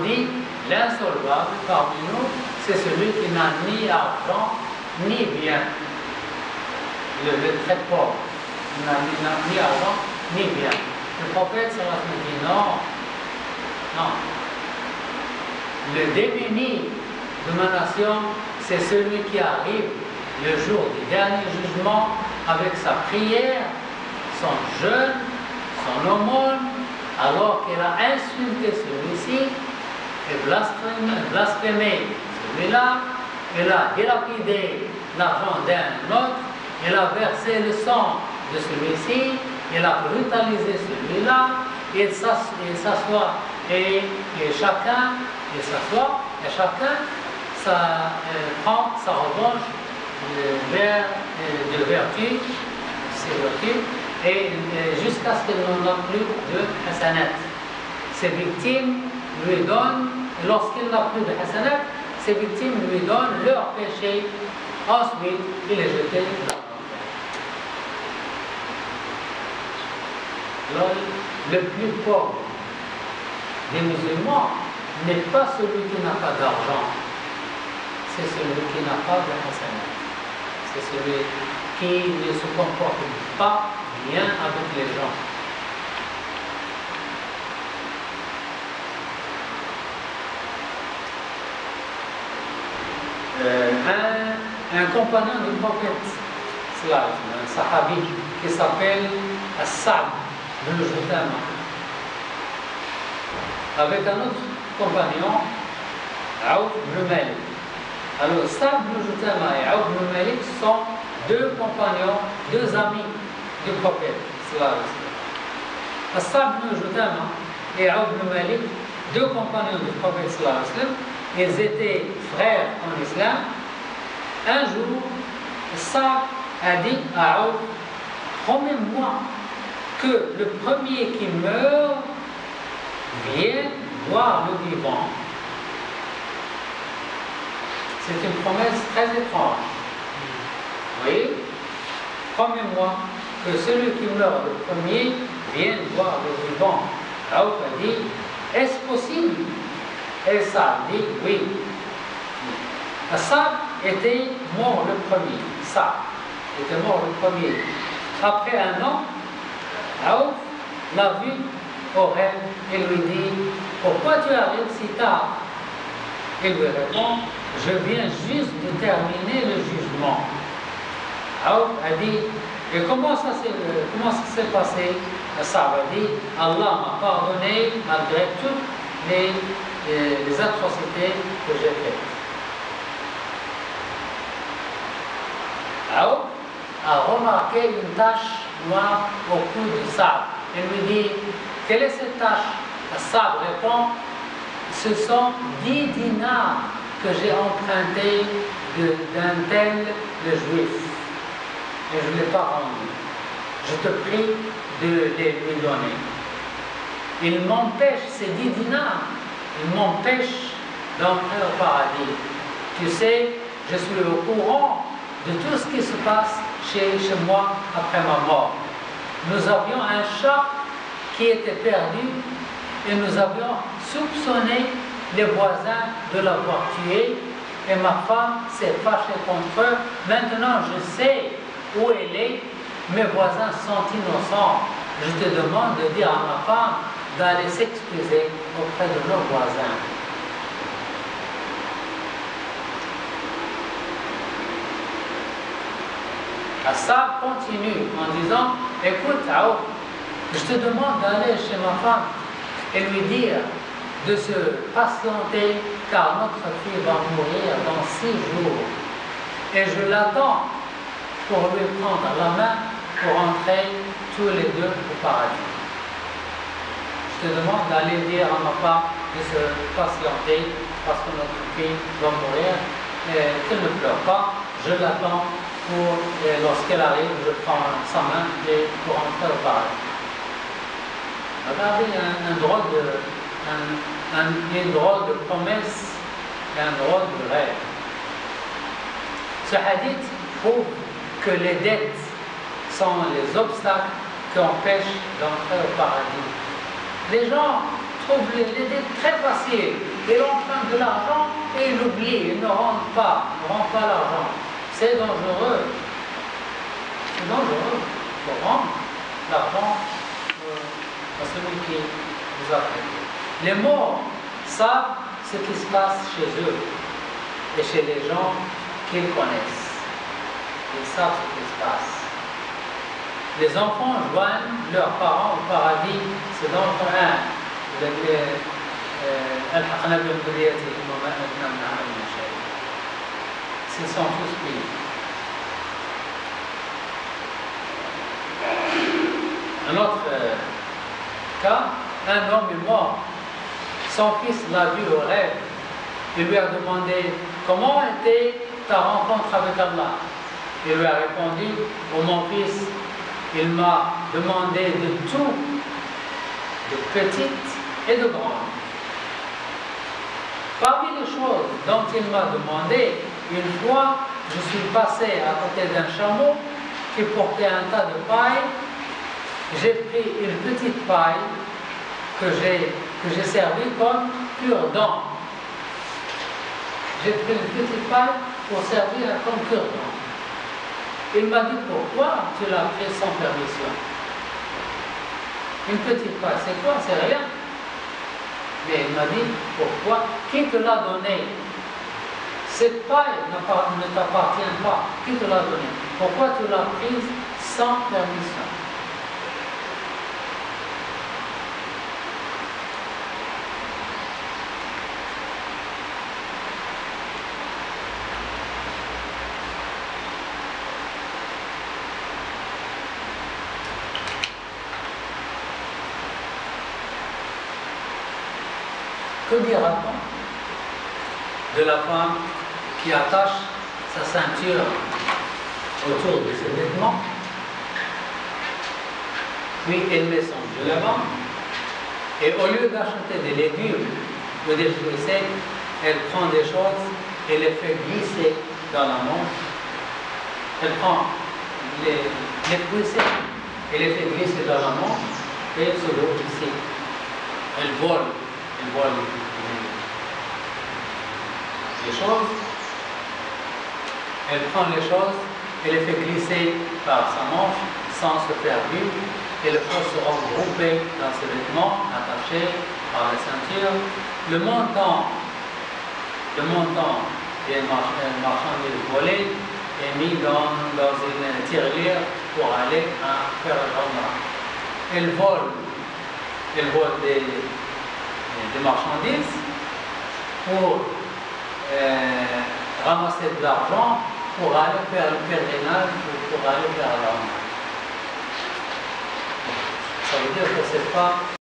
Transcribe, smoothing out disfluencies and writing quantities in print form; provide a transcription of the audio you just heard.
On dit, l'insolvable parmi nous, c'est celui qui n'a ni argent, ni bien. Le très pauvre, il n'a ni argent, ni bien. Le prophète sallallahu alayhi wa sallam dit non, non. Le démuni de ma nation, c'est celui qui arrive le jour du dernier jugement avec sa prière, son jeûne, son aumône, alors qu'il a insulté celui-ci et blasphémé celui-là, il a dilapidé l'argent d'un autre, il a versé le sang de celui-ci, il a brutalisé celui-là, il s'assoit et chacun prend sa revanche de vertu, ses vertus, et jusqu'à ce qu'il n'en a plus de hasanat. Ses victimes lui donnent, lorsqu'il n'a plus de hasanat, ses victimes lui donnent leur péché, ensuite il est jeté dans l'enfer. Le plus pauvre des musulmans n'est pas celui qui n'a pas d'argent, c'est celui qui n'a pas de hasanat. C'est celui qui ne se comporte pas bien avec les gens. Un compagnon du prophète, un sahabi qui s'appelle As-Sa'd bin Jutama, avec un autre compagnon, Aouf bin Malik. Alors, Sa'd bin Jutama et Aouf bin Malik sont deux compagnons, deux amis du prophète. As-Sa'd bin Jutama et Aouf bin Malik, deux compagnons du prophète, ils étaient frères en islam. Un jour, Sa'd a dit à Aouf, promets-moi que le premier qui meurt vienne voir le vivant. C'est une promesse très étrange. Vous voyez? Promets-moi que celui qui meurt le premier vienne voir le vivant. Aouf a dit, est-ce possible? Et Sa'd dit, oui. Sa'd était mort le premier. Sa'd était mort le premier. Après un an, Aouf l'a vu au rêve et lui dit, pourquoi tu arrives si tard? Il lui répond, je viens juste de terminer le jugement. Aouf a dit, et comment ça s'est passé? Sa'd a dit, Allah m'a pardonné malgré toutes les atrocités que j'ai faites. Aouf a remarqué une tache noire au cou de Sa'd. Il lui dit, quelle est cette tache? Sa'd répond, ce sont 10 dinars que j'ai empruntés d'un tel le juif. Et je ne l'ai pas rendu. Je te prie de les lui donner. Il m'empêche, ces 10 dinars, il m'empêche d'entrer au paradis. Tu sais, je suis au courant de tout ce qui se passe chez moi après ma mort. Nous avions un chat qui était perdu et nous avions soupçonné les voisins de l'avoir tué et ma femme s'est fâchée contre eux. Maintenant je sais où elle est, mes voisins sont innocents. Je te demande de dire à ma femme d'aller s'excuser auprès de nos voisins. Sa'd continue en disant, écoute Aouf, je te demande d'aller chez ma femme et lui dire de se patienter car notre fille va mourir dans 6 jours. Et je l'attends pour lui prendre la main pour entrer tous les deux au paradis. Je te demande d'aller dire à ma femme de se patienter parce que notre fille va mourir et qu'elle ne pleure pas. Je l'attends pour, lorsqu'elle arrive, je prends sa main et pour entrer au paradis. Regardez une drôle de promesse et un drôle de rêve. Ce hadith prouve que les dettes sont les obstacles qui empêchent d'entrer au paradis. Les gens trouvent l'idée très facile. Ils empruntent de l'argent et ils l'oublient, ils ne rendent pas l'argent. C'est dangereux. C'est dangereux. Il faut rendre l'argent à celui qui vous a prêté. Les morts savent ce qui se passe chez eux et chez les gens qu'ils connaissent. Ils savent ce qui se passe. Les enfants joignent leurs parents au paradis, c'est dans le Coran. S'ils sont tous pris. Un autre cas, un homme est mort. Son fils l'a vu au rêve. Il lui a demandé comment était ta rencontre avec Allah. Il lui a répondu, oh mon fils, il m'a demandé de tout, de petite et de grande. Parmi les choses dont il m'a demandé, une fois, je suis passé à côté d'un chameau qui portait un tas de paille. J'ai pris une petite paille que j'ai servie comme cure-dent. J'ai pris une petite paille pour servir comme cure-dent. Il m'a dit, pourquoi tu l'as pris sans permission? Une petite paille, c'est quoi? C'est rien. Mais il m'a dit, pourquoi? Qui te l'a donné? Cette paille ne t'appartient pas. Qui te l'a donné? Pourquoi tu l'as prise sans permission? Que dira-t-on de la femme qui attache sa ceinture autour de ses vêtements, puis elle met son vêtement, et au lieu d'acheter des légumes ou des fruits secs, elle prend des choses et les fait glisser dans la manche. Elle prend les fruits secs et les fait glisser dans la manche et elle se trouve ici. Elle vole les choses, elle prend les choses et les fait glisser par sa manche sans se faire vivre, et les choses seront groupées dans ses vêtements, attachés par la ceinture. Le montant des marchandises volées est mis dans une tirelire pour aller faire le ramadan. Elle vole des marchandises pour ramasser de l'argent pour aller faire le pèlerinage ou pour aller faire la ramadan. Ça veut dire que c'est pas